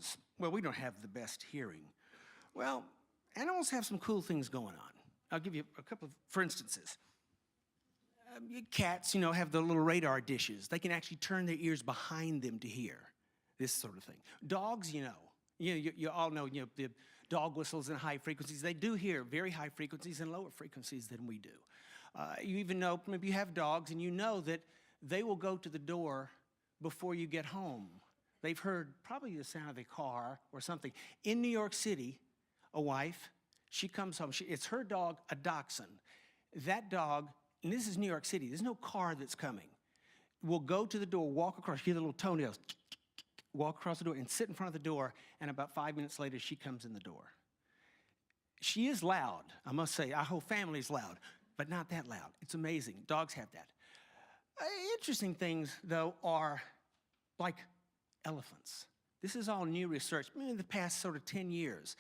humans, well, we don't have the best hearing. Well, animals have some cool things going on. I'll give you a couple of, for instances. Cats, have the little radar dishes. They can actually turn their ears behind them to hear this sort of thing. Dogs, you all know, the dog whistles and high frequencies. They do hear very high frequencies and lower frequencies than we do. You even know, maybe you have dogs, and you know that they will go to the door before you get home. They've heard probably the sound of a car or something. In New York City, a wife, she comes home. It's her dog, a dachshund. That dog, and this is New York City, there's no car that's coming, will go to the door, walk across, hear the little toenails, walk across the door and sit in front of the door, and about 5 minutes later, she comes in the door. She is loud, I must say. Our whole family is loud, but not that loud. It's amazing. Dogs have that. Interesting things, though, are like elephants. This is all new research, in the past sort of 10 years.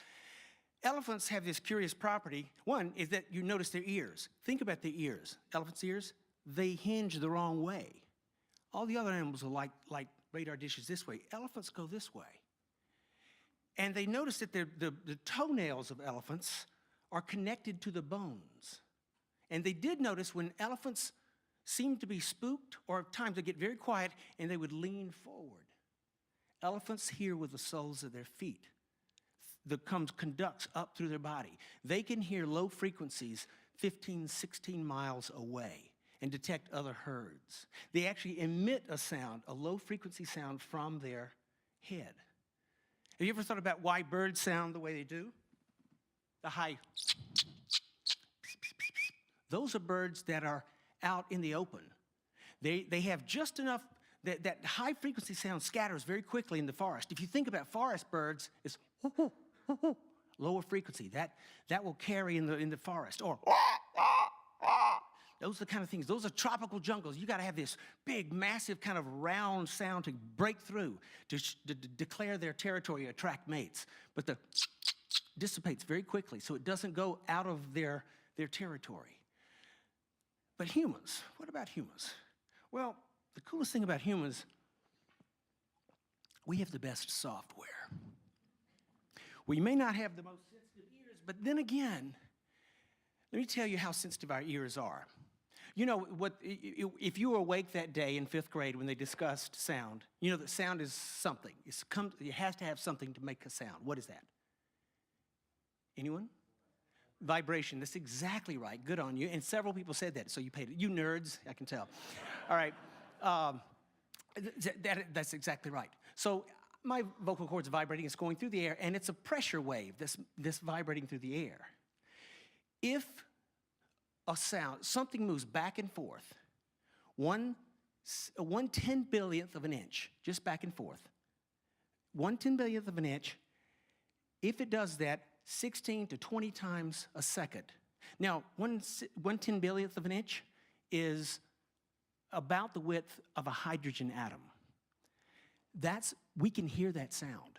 Elephants have this curious property. One is that you notice their ears. Think about their ears. Elephants' ears, they hinge the wrong way. All the other animals are like radar dishes this way. Elephants go this way. And they noticed that the toenails of elephants are connected to the bones. And they did notice when elephants seemed to be spooked, or at times they get very quiet, and they would lean forward. Elephants hear with the soles of their feet. That conducts up through their body. They can hear low frequencies 15, 16 miles away and detect other herds. They actually emit a sound, a low frequency sound from their head. Have you ever thought about why birds sound the way they do? The high. Those are birds that are out in the open. They have just enough, that high frequency sound scatters very quickly in the forest. If you think about forest birds, it's lower frequency. That will carry in the forest. Or those are the kind of things. Those are tropical jungles. You got to have this big, massive kind of round sound to break through, to declare their territory, attract mates. But the dissipates very quickly, so it doesn't go out of their territory. But humans, what about humans? Well, the coolest thing about humans, we have the best software. We may not have the most sensitive ears, but then again, let me tell you how sensitive our ears are. If you were awake that day in 5th grade when they discussed sound, you know that sound is something. It has to have something to make a sound. What is that? Anyone? Vibration. That's exactly right. Good on you. And several people said that, so you paid it. You nerds, I can tell. All right. That's exactly right. So my vocal cords vibrating, it's going through the air, and it's a pressure wave that's vibrating through the air. If a sound, something moves back and forth, 1/10,000,000th of an inch, just back and forth, 1/10,000,000th of an inch, if it does that 16 to 20 times a second. Now, 1/10,000,000th of an inch is about the width of a hydrogen atom. We can hear that sound.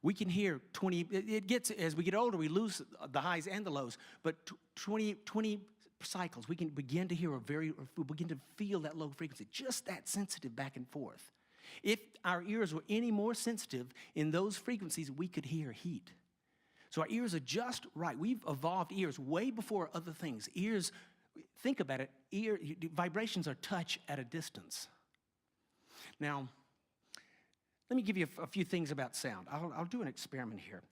We can hear 20, it gets, as we get older, we lose the highs and the lows, but 20 cycles, we can begin to hear we begin to feel that low frequency, just that sensitive back and forth. If our ears were any more sensitive in those frequencies, we could hear heat. So our ears are just right. We've evolved ears way before other things. Ears, think about it, vibrations are touch at a distance. Now, let me give you a few things about sound. I'll do an experiment here.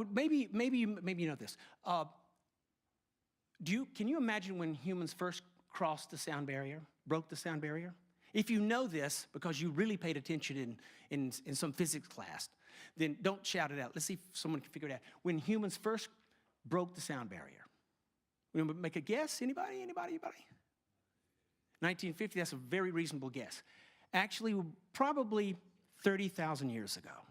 Maybe you know this. Can you imagine when humans first crossed the sound barrier, broke the sound barrier? If you know this because you really paid attention in some physics class, then don't shout it out. Let's see if someone can figure it out. When humans first broke the sound barrier. We make a guess? Anybody? 1950, that's a very reasonable guess. Actually, probably 30,000 years ago.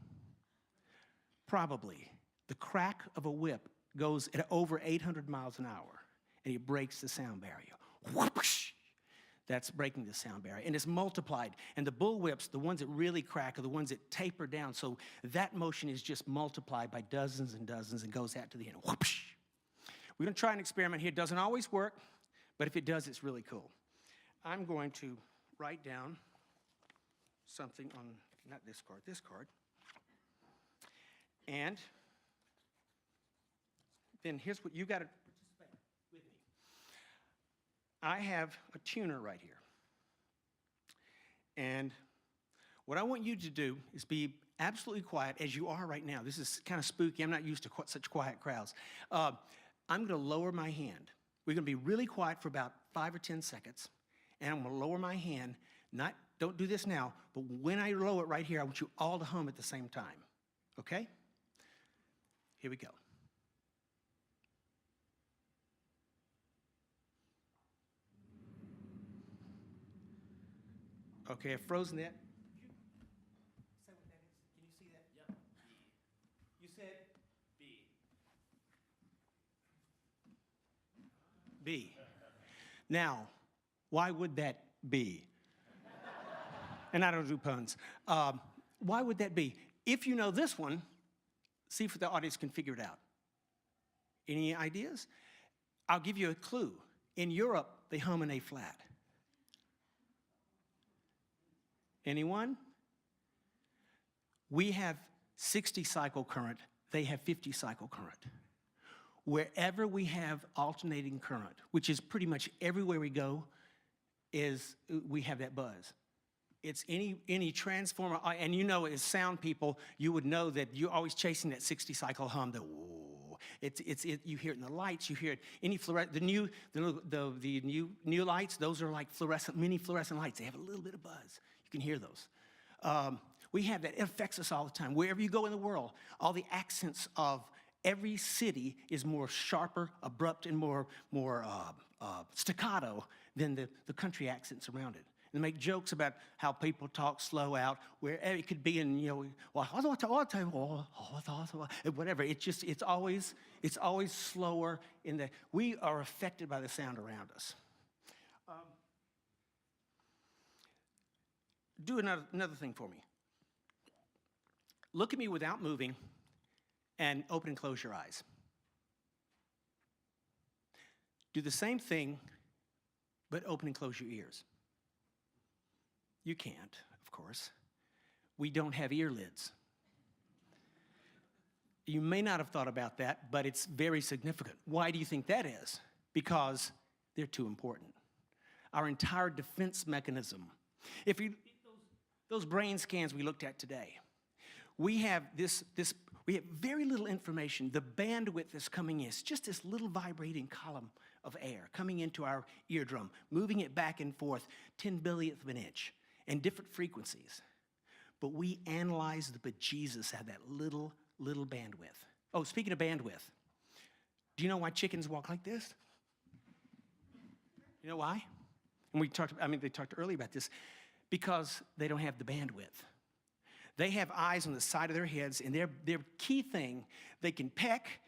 Probably. The crack of a whip goes at over 800 miles an hour, and it breaks the sound barrier. Whoosh! That's breaking the sound barrier, and it's multiplied. And the bullwhips, the ones that really crack, are the ones that taper down, so that motion is just multiplied by dozens and dozens and goes out to the end. Whoosh! We're going to try an experiment here. It doesn't always work, but if it does, it's really cool. I'm going to write down something on, not this card, this card. And then here's what you got to participate with me. I have a tuner right here. And what I want you to do is be absolutely quiet as you are right now. This is kind of spooky. I'm not used to such quiet crowds. I'm going to lower my hand. We're going to be really quiet for about 5 or 10 seconds. And I'm going to lower my hand. Don't do this now, but when I lower it right here, I want you all to hum at the same time. Okay? Here we go. Okay, I've frozen that. Say what that is. Can you see that? Yep. You said B. B. Now, why would that be? And I don't do puns. Why would that be? If you know this one, see if the audience can figure it out. Any ideas? I'll give you a clue. In Europe, they hum an A flat. Anyone? We have 60 cycle current. They have 50 cycle current. Wherever we have alternating current, which is pretty much everywhere we go, we have that buzz. It's any transformer, and you know, as sound people, you would know that you're always chasing that 60 cycle hum. You hear it in the lights. You hear it. The new lights. Those are like mini fluorescent lights. They have a little bit of buzz. You can hear those. We have that. It affects us all the time. Wherever you go in the world, all the accents of every city is more sharper, abrupt, and more staccato than the country accents around it. And they make jokes about how people talk slow out, where it could be in, whatever. It's always slower in that we are affected by the sound around us. Do another thing for me. Look at me without moving and open and close your eyes. Do the same thing, but open and close your ears. You can't, of course. We don't have ear lids. You may not have thought about that, but it's very significant. Why do you think that is? Because they're too important. Our entire defense mechanism. If you those brain scans we looked at today, we have we have very little information. The bandwidth is coming in. It's just this little vibrating column of air coming into our eardrum, moving it back and forth 10 billionth of an inch and different frequencies. But we analyze the bejesus out of that little bandwidth. Oh, speaking of bandwidth, do you know why chickens walk like this? You know why? And they talked earlier about this. Because they don't have the bandwidth. They have eyes on the side of their heads, and their key thing, they can peck,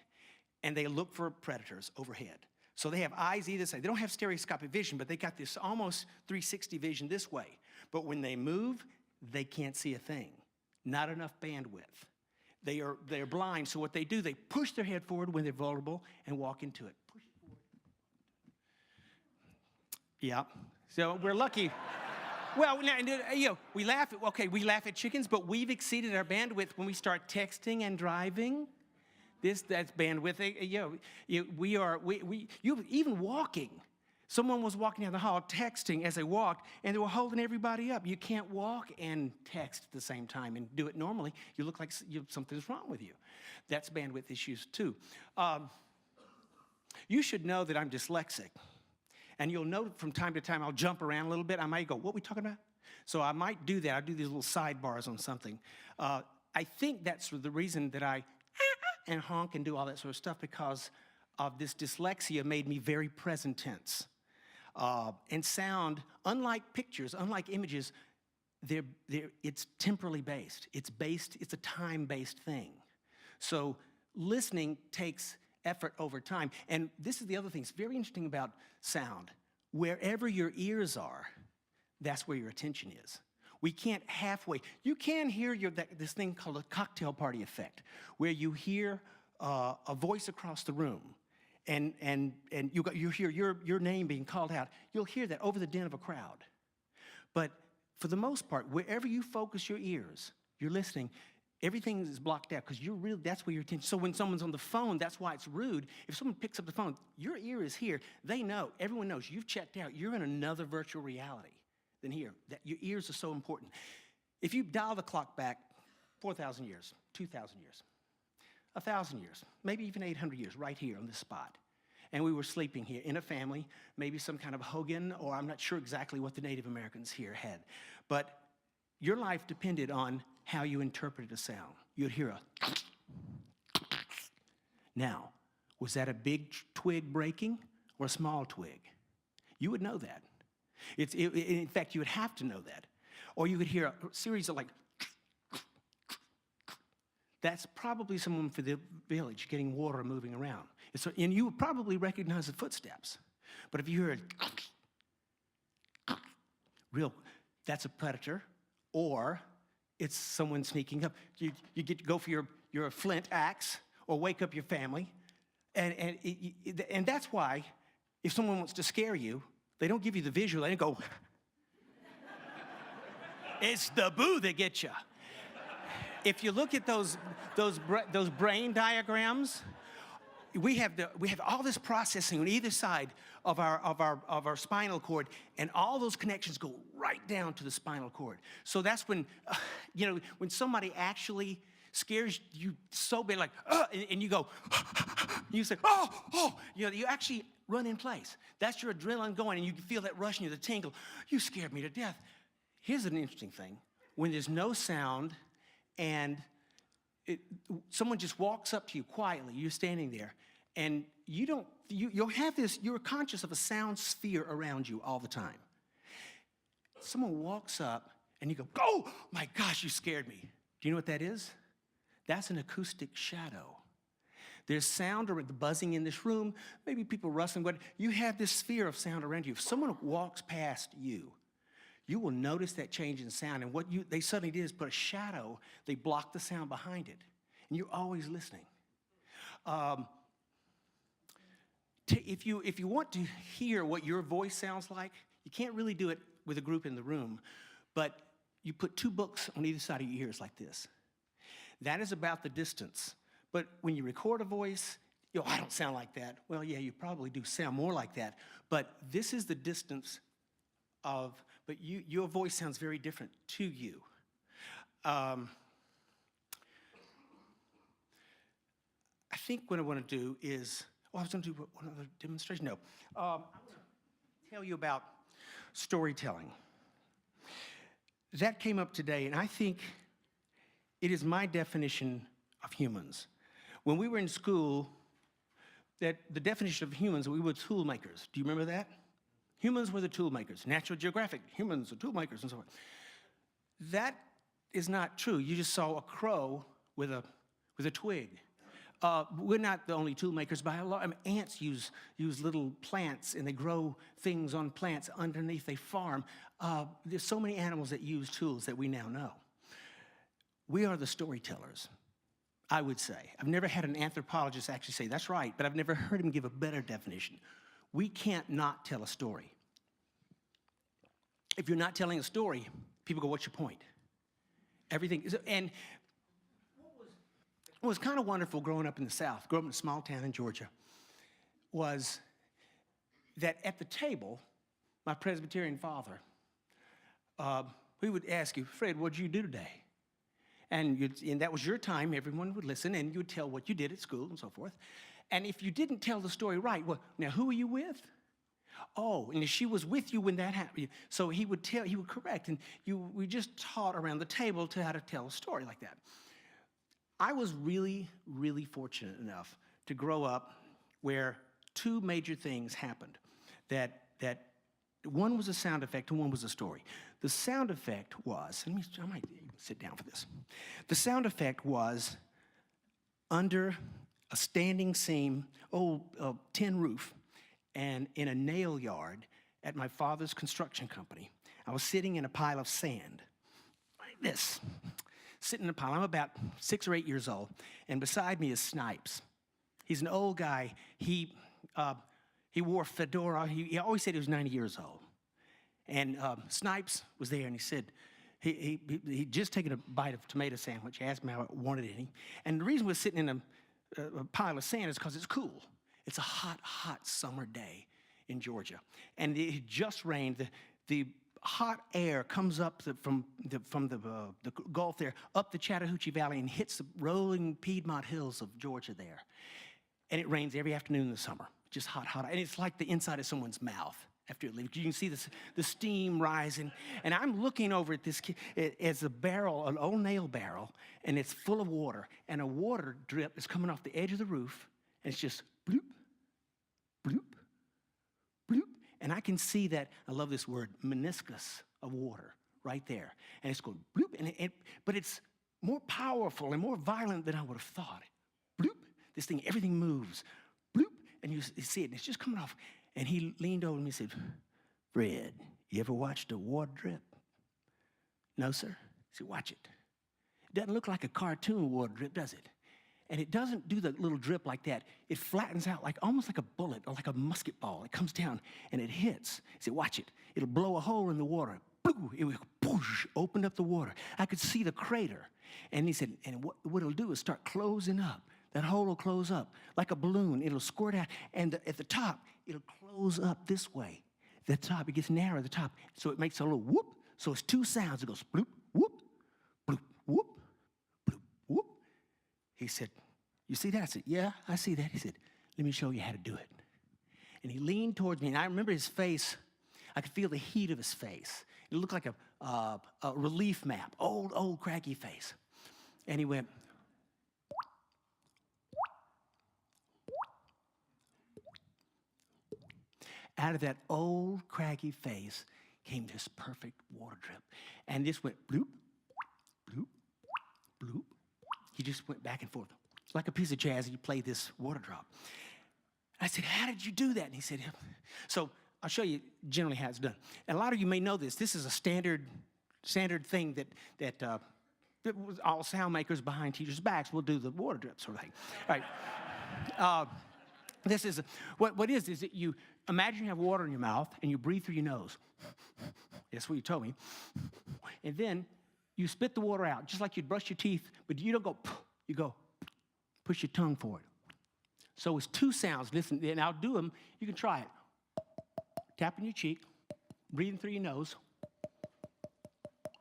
and they look for predators overhead. So they have eyes either side. They don't have stereoscopic vision, but they got this almost 360 vision this way. But when they move, they can't see a thing. Not enough bandwidth. They're blind, so what they do, they push their head forward when they're vulnerable and walk into it. Push it forward. Yeah, so we're lucky. Well, we laugh at chickens, but we've exceeded our bandwidth when we start texting and driving. That's bandwidth. Even walking. Someone was walking down the hall texting as they walked, and they were holding everybody up. You can't walk and text at the same time and do it normally. You look like something's wrong with you. That's bandwidth issues too. You should know that I'm dyslexic. And you'll note from time to time I'll jump around a little bit. I might go, what are we talking about? So I might do that. I do these little sidebars on something. I think that's the reason that I and honk and do all that sort of stuff, because of this dyslexia made me very present tense. And sound, unlike pictures, unlike images, it's temporally based. It's a time-based thing. So listening takes effort over time. And this is the other thing. It's very interesting about sound. Wherever your ears are, that's where your attention is. We can't halfway. You can hear this thing called a cocktail party effect, where you hear a voice across the room, and you hear your name being called out. You'll hear that over the din of a crowd. But for the most part, wherever you focus your ears, you're listening. Everything is blocked out because that's where your attention. So when someone's on the phone, that's why it's rude. If someone picks up the phone, your ear is here. They know, everyone knows, you've checked out. You're in another virtual reality than here. Your ears are so important. If you dial the clock back 4,000 years, 2,000 years, 1,000 years, maybe even 800 years, right here on this spot, and we were sleeping here in a family, maybe some kind of Hogan, or I'm not sure exactly what the Native Americans here had, but your life depended on how you interpreted a sound. You'd hear a Now, was that a big twig breaking or a small twig? You would know that. In fact, you would have to know that. Or you could hear a series of like, that's probably someone for the village getting water moving around. And you would probably recognize the footsteps. But if you hear that's a predator, or it's someone sneaking up. You get to go for your flint axe or wake up your family. And that's why if someone wants to scare you, they don't give you the visual. They don't go, it's the boo that gets you. If you look at those brain diagrams, we have all this processing on either side of our spinal cord, and all those connections go right down to the spinal cord. So that's when, when somebody actually scares you so bad, like, and you go, you say, oh, you actually run in place. That's your adrenaline going, and you feel that rush in you, the tingle. You scared me to death. Here's an interesting thing. When there's no sound and someone just walks up to you quietly, you're standing there, and you'll have this, you're conscious of a sound sphere around you all the time. Someone walks up and you go, oh my gosh, you scared me. Do you know what that is? That's an acoustic shadow. There's sound or the buzzing in this room, maybe people rustling, but you have this sphere of sound around you. If someone walks past you, you will notice that change in sound, and what they suddenly did is put a shadow, they block the sound behind it, and you're always listening. If you want to hear what your voice sounds like, you can't really do it with a group in the room, but you put 2 books on either side of your ears like this. That is about the distance. But when you record a voice, I don't sound like that. Well, yeah, you probably do sound more like that, but this is the distance but your voice sounds very different to you. I think what I want to do is, I was going to do one other demonstration. No. I want to tell you about storytelling. That came up today, and I think it is my definition of humans. When we were in school, the definition of humans, we were tool makers. Do you remember that? Humans were the tool makers. Natural Geographic, humans are tool makers, and so on. That is not true. You just saw a crow with a twig. We're not the only tool makers by a lot. Ants use little plants, and they grow things on plants underneath a farm. There's so many animals that use tools that we now know. We are the storytellers, I would say. I've never had an anthropologist actually say, that's right, but I've never heard him give a better definition. We can't not tell a story. If you're not telling a story, people go, what's your point? Everything is, and what was kind of wonderful growing up in the South, growing up in a small town in Georgia, was that at the table, my Presbyterian father, we would ask you, Fred, what'd you do today? And that was your time, everyone would listen, and you would tell what you did at school and so forth. And if you didn't tell the story right, well, now who are you with? Oh, and she was with you when that happened. So he would correct, and we just taught around the table to how to tell a story like that. I was really, really fortunate enough to grow up where 2 major things happened. That one was a sound effect and one was a story. The sound effect was, I might sit down for this. The sound effect was under a standing seam, tin roof, and in a nail yard at my father's construction company. I was sitting in a pile of sand, like this, sitting in a pile. I'm about 6 or 8 years old, and beside me is Snipes. He's an old guy. He wore a fedora. He always said he was 90 years old. And Snipes was there, and he said, He'd just taken a bite of tomato sandwich. He asked me how I wanted any. And the reason we're sitting in a pile of sand is because it's cool. It's a hot, hot summer day in Georgia. And it had just rained. The hot air comes up from the Gulf there, up the Chattahoochee Valley, and hits the rolling Piedmont hills of Georgia there. And it rains every afternoon in the summer. Just hot, hot. And it's like the inside of someone's mouth after it leaves. You can see the steam rising. And I'm looking over at this as a barrel, an old nail barrel, and it's full of water. And a water drip is coming off the edge of the roof, and it's just bloop, bloop, bloop. And I can see that, I love this word, meniscus of water right there. And it's going bloop, but it's more powerful and more violent than I would have thought. Bloop, this thing, everything moves. Bloop, and you see it, and it's just coming off. And he leaned over to me and said, Fred, you ever watched a water drip? No, sir. He said, watch it. It doesn't look like a cartoon water drip, does it? And it doesn't do the little drip like that. It flattens out like almost like a bullet or like a musket ball. It comes down and it hits. He said, watch it. It'll blow a hole in the water. It will whoosh, open up the water. I could see the crater. And he said, and what it'll do is start closing up. That hole will close up like a balloon. It'll squirt out. And at the top, it'll close up this way. The top, it gets narrow at the top. So it makes a little whoop. So it's two sounds. It goes bloop, whoop, bloop, whoop, bloop, whoop. He said, you see that? I said, yeah, I see that. He said, let me show you how to do it. And he leaned towards me, and I remember his face. I could feel the heat of his face. It looked like a relief map, old, craggy face. And he went, out of that old, craggy face came this perfect water drip. And this went bloop, bloop, bloop. He just went back and forth. It's like a piece of jazz, you play this water drop. I said, how did you do that? And he said, so I'll show you generally how it's done. And a lot of you may know this. This is a standard thing that all sound makers behind teachers' backs will do the water drip sort of thing. All right. This is, what is that you imagine you have water in your mouth and you breathe through your nose. That's what you told me. And then you spit the water out, just like you'd brush your teeth, but you don't go, you go, push your tongue forward. So it's two sounds. Listen, and I'll do them. You can try it. Tapping your cheek, breathing through your nose.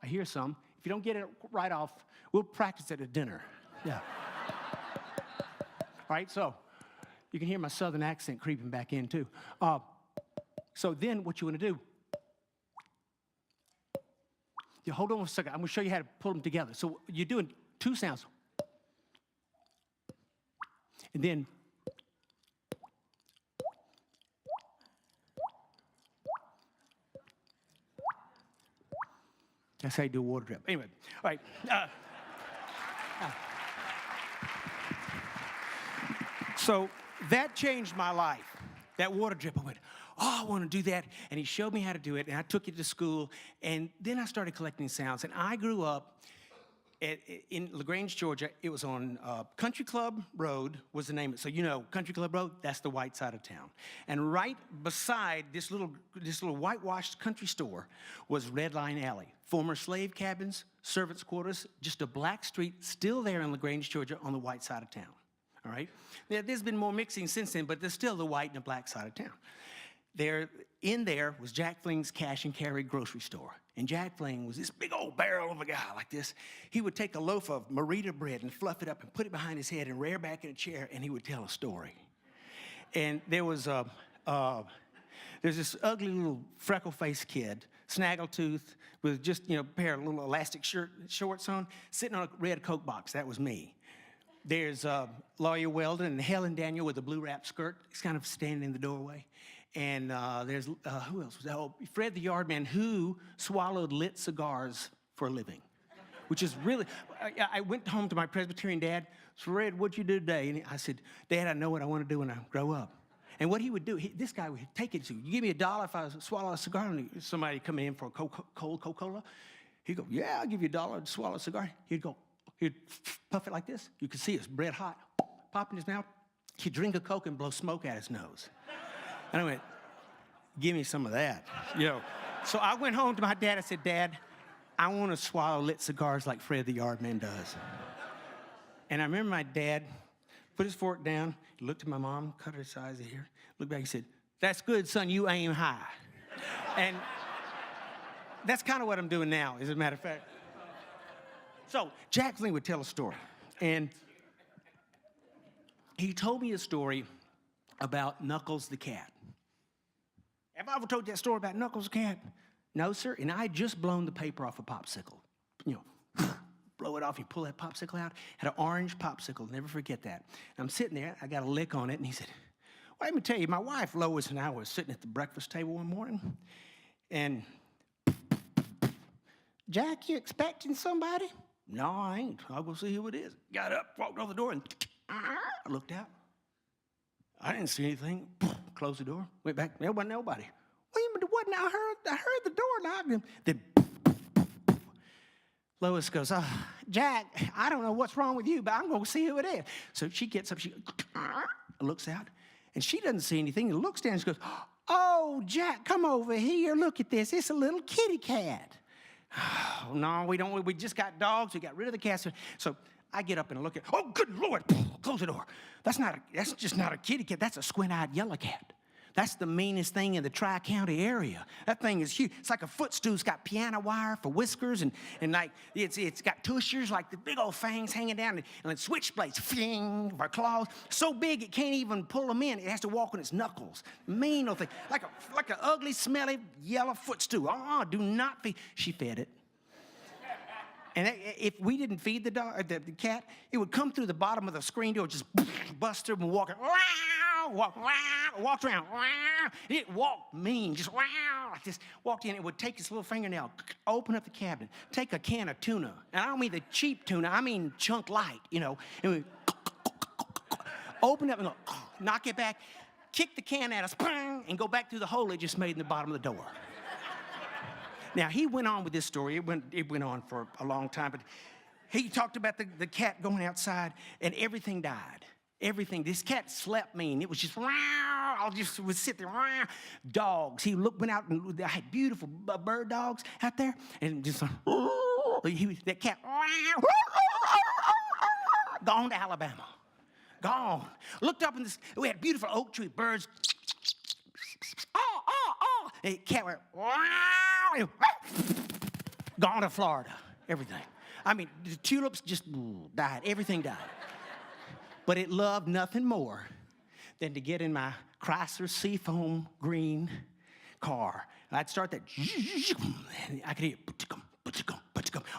I hear some. If you don't get it right off, we'll practice it at dinner. Yeah. All right, so you can hear my southern accent creeping back in, too. So then what you want to do, you hold on a second. I'm going to show you how to pull them together. So you're doing two sounds. And then that's how you do a water drip. Anyway, all right. So that changed my life, that water drip. I went, oh, I want to do that. And he showed me how to do it, and I took it to school. And then I started collecting sounds. And I grew up in LaGrange, Georgia. It was on Country Club Road was the name of it. So you know, Country Club Road, that's the white side of town. And right beside this little whitewashed country store was Red Line Alley. Former slave cabins, servants' quarters, just a black street still there in LaGrange, Georgia on the white side of town. All right? There's been more mixing since then, but there's still the white and the black side of town. In there was Jack Fling's cash and carry grocery store. And Jack Fling was this big old barrel of a guy like this. He would take a loaf of Marita bread and fluff it up and put it behind his head and rear back in a chair, and he would tell a story. And there was there's this ugly little freckle-faced kid, snaggletooth, with just, a pair of little elastic shorts on, sitting on a red Coke box. That was me. There's Lawyer Weldon and Helen Daniel with a blue wrap skirt. He's kind of standing in the doorway. And there's, who else was that? Oh, Fred the Yardman, who swallowed lit cigars for a living, which is really, I went home to my Presbyterian dad. Fred, what'd you do today? And I said, Dad, I know what I want to do when I grow up. And what he would do, this guy would take it to, you give me $1 if I swallow a cigar, and somebody coming in for a cold Coca-Cola. He'd go, yeah, I'll give you $1 to swallow a cigar. He'd puff it like this. You could see it's red hot, pop in his mouth. He'd drink a Coke and blow smoke out his nose. And I went, give me some of that. So I went home to my dad. I said, Dad, I want to swallow lit cigars like Fred the Yardman does. And I remember my dad put his fork down, looked at my mom, cut her size of here, looked back and said, "That's good, son, you aim high." And that's kind of what I'm doing now, as a matter of fact. So Jack Ling would tell a story, and he told me a story about Knuckles the cat. Have I ever told you that story about Knuckles the cat? No, sir. And I had just blown the paper off a popsicle. You know, blow it off, you pull that popsicle out. Had an orange popsicle, never forget that. And I'm sitting there, I got a lick on it, and he said, "Well, let me tell you, my wife Lois and I was sitting at the breakfast table one morning, and Jack, you expecting somebody?" "No, I ain't. I'll go see who it is." Got up, walked over the door, and I looked out. I didn't see anything. Closed the door, went back. There wasn't nobody. "Well, you wasn't. I heard the door knock." Then Lois goes, "Oh, Jack, I don't know what's wrong with you, but I'm going to see who it is." So she gets up, she looks out, and she doesn't see anything. And looks down and she goes, "Oh, Jack, come over here. Look at this. It's a little kitty cat." "Oh, no, we don't. We just got dogs. We got rid of the cats." So I get up and look at, "Oh, good Lord." Close the door. That's just not a kitty cat. That's a squint-eyed yellow cat. That's the meanest thing in the Tri-County area. That thing is huge. It's like a footstool. It's got piano wire for whiskers, and like it's got tushers, like the big old fangs hanging down, and then switchblades, fling, for claws. So big it can't even pull them in. It has to walk on its knuckles. Mean old thing. Like an ugly, smelly, yellow footstool. Do not feed. She fed it. And if we didn't feed the cat, it would come through the bottom of the screen door, just bust through and walk around. It walked mean, just like this. Walked in, it would take its little fingernail, open up the cabinet, take a can of tuna. And I don't mean the cheap tuna, I mean chunk light, you know. And we open up and go, knock it back, kick the can at us, and go back through the hole it just made in the bottom of the door. Now, he went on with this story. It went on for a long time, but he talked about the cat going outside, and everything died. Everything. This cat slept mean. It was just, I just would sit there, dogs. He went out, and I had beautiful bird dogs out there, and just, that cat, gone to Alabama. Gone. Looked up in this, we had beautiful oak tree birds. The cat went, gone to Florida, everything. I mean, the tulips just died, everything died. But it loved nothing more than to get in my Chrysler Seafoam green car. And I'd start that, and I could hear,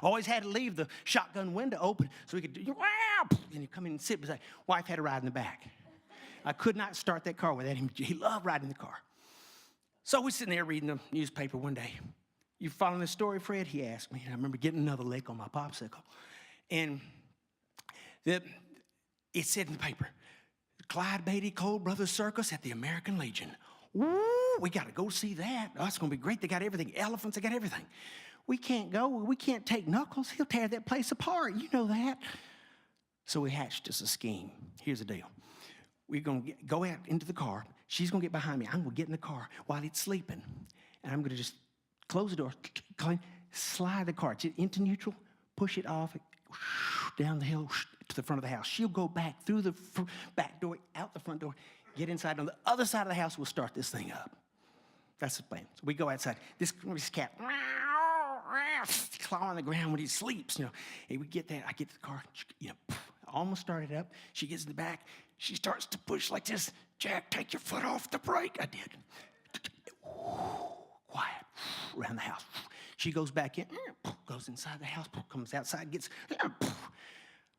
always had to leave the shotgun window open so we could, and he'd come in and sit beside. Wife had to ride in the back. I could not start that car without him. He loved riding the car. So we're sitting there reading the newspaper one day. "You following this story, Fred?" he asked me. And I remember getting another lick on my popsicle. And it said in the paper, "Clyde Beatty Cole Brothers Circus at the American Legion." Woo, we got to go see that. Oh, it's going to be great. They got everything. Elephants, they got everything. We can't go. We can't take Knuckles. He'll tear that place apart. You know that. So we hatched us a scheme. Here's the deal. We're going to go out into the car. She's going to get behind me. I'm going to get in the car while it's sleeping. And I'm going to just close the door, slide the car into neutral, push it off, down the hill to the front of the house. She'll go back through the back door, out the front door, get inside. On the other side of the house, we'll start this thing up. That's the plan. So we go outside. This cat, claw on the ground when he sleeps. You know, and we get there. I get to the car. You know, almost started up. She gets in the back. She starts to push like this. "Jack, take your foot off the brake." I did. Quiet. Around the house. She goes back in. Goes inside the house. Comes outside. Gets.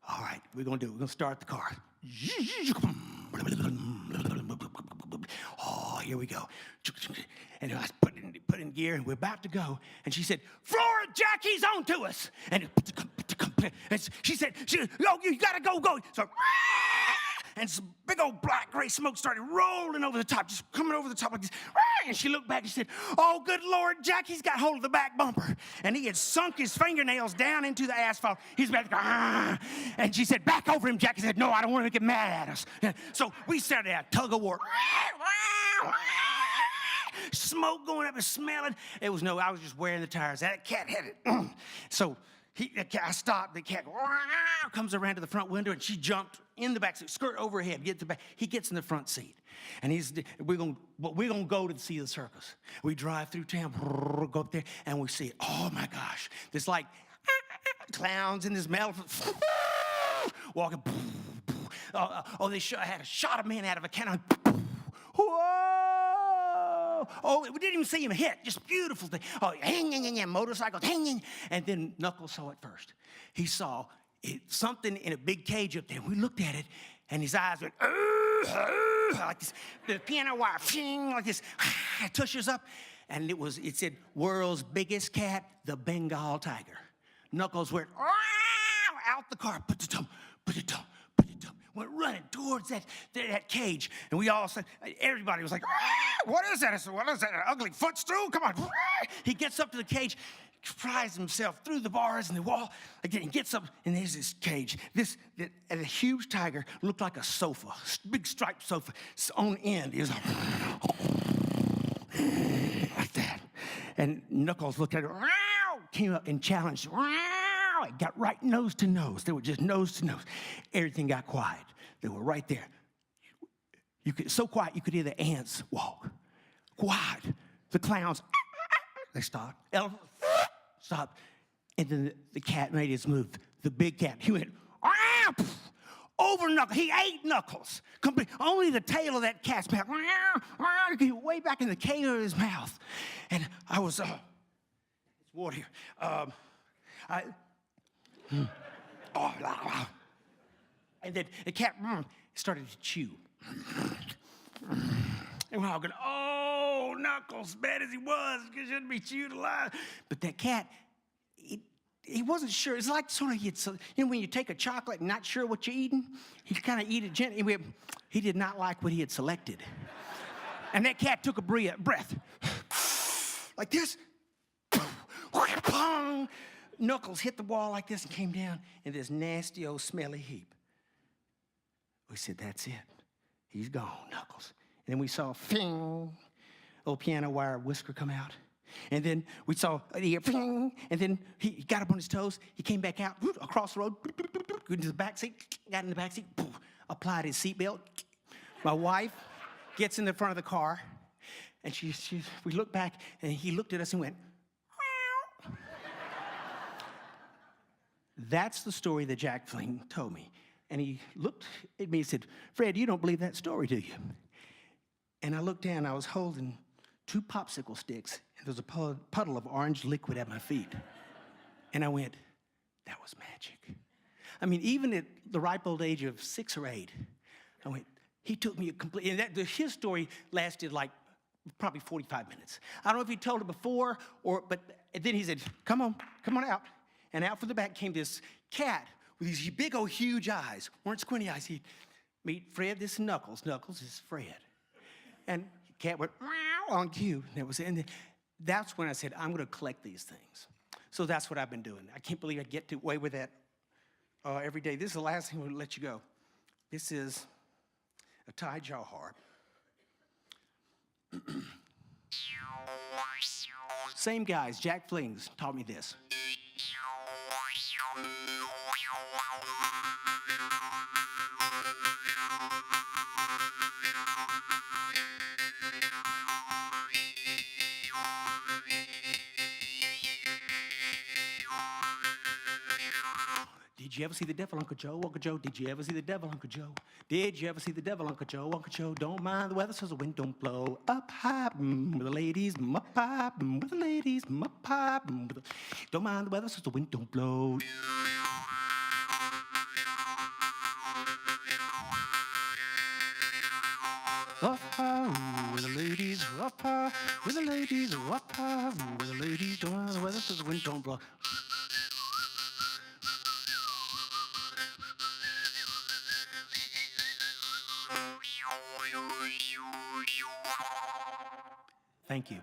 All right, we're going to do it. We're going to start the car. Oh, here we go. And I put in gear, and we're about to go. And she said, "Flora, Jack, he's on to us." And she said, "Oh, you got to go." So, and some big old black gray smoke started rolling over the top, just coming over the top like this. And she looked back and she said, "Oh, good Lord, Jack, he's got hold of the back bumper." And he had sunk his fingernails down into the asphalt. He's about to go, And she said, "Back over him, Jack." He said, "No, I don't want him to get mad at us." So we started a tug of war. smoke going up and smelling. I was just wearing the tires. That cat had it. So I stopped. The cat comes around to the front window, and she jumped in the back seat, skirt over her head. He gets in the front seat, and we're gonna go to see the circus. We drive through town, go up there, and we see it. Oh my gosh! There's like clowns and this elephant walking. They had a shot a man out of a cannon. Whoa! Oh, we didn't even see him hit. Just beautiful thing. Oh, motorcycles, and then Knuckles saw it first. He saw something in a big cage up there. We looked at it, and his eyes went like this. The piano wire, like this, tushes up, and it said, "World's biggest cat, the Bengal tiger." Knuckles went out the car, put it down. Went running towards that cage, and we all said, everybody was like, "What is that?" I said, "What is that? An ugly footstool? Come on!" He gets up to the cage, pries himself through the bars and the wall. Again, he gets up, and there's this cage. A huge tiger looked like a sofa, big striped sofa on end. He was like that, and Knuckles looked at it, came up and challenged. It got right nose to nose. They were just nose to nose. Everything got quiet. They were right there. So quiet you could hear the ants walk. Quiet. The clowns, they stopped. Elephant stopped. And then the cat made his move. The big cat, he went over Knuckles. He ate Knuckles. Only the tail of that cat's mouth. Way back in the cave of his mouth. And I was, it's water here. And then the cat started to chew. And we're all going, "Oh, Knuckles, bad as he was, he shouldn't be chewed alive." But that cat, he wasn't sure. It's like sort of, when you take a chocolate and not sure what you're eating, he kind of eat it gently. He did not like what he had selected. And that cat took a breath. Like this. Knuckles hit the wall like this and came down in this nasty old smelly heap. We said, "That's it. He's gone, Knuckles." And then we saw old piano wire whisker come out. And then we saw the ear, and then he got up on his toes. He came back out across the road, into the back seat, got in the back seat, applied his seatbelt. My wife gets in the front of the car, and we looked back, and he looked at us and went, "Meow." That's the story that Jack Fling told me. And he looked at me and said, "Fred, you don't believe that story, do you?" And I looked down, I was holding 2 popsicle sticks, and there was a puddle of orange liquid at my feet. And I went, that was magic. I mean, even at the ripe old age of 6 or 8, I went, he took me and his story lasted like probably 45 minutes. I don't know if he told it before, but then he said, come on out. And out from the back came this cat with these big old huge eyes. Weren't squinty eyes. He'd meet Fred, this is Knuckles. Knuckles is Fred. And the cat went meow on cue. And that's when I said, I'm going to collect these things. So that's what I've been doing. I can't believe I get away with that every day. This is the last thing we'll let you go. This is a Thai jaw harp. Same guys, Jack Flings, taught me this. Did you ever see the devil, Uncle Joe? Uncle Joe, did you ever see the devil, Uncle Joe? Did you ever see the devil, Uncle Joe? Uncle Joe, don't mind the weather, so the wind don't blow. Up high, with the ladies, up high, with the ladies, up high, don't mind the weather, so the wind don't blow. Up high, with the ladies, up high, with the ladies, up high, with the ladies, don't mind the weather, so the wind don't blow. Thank you.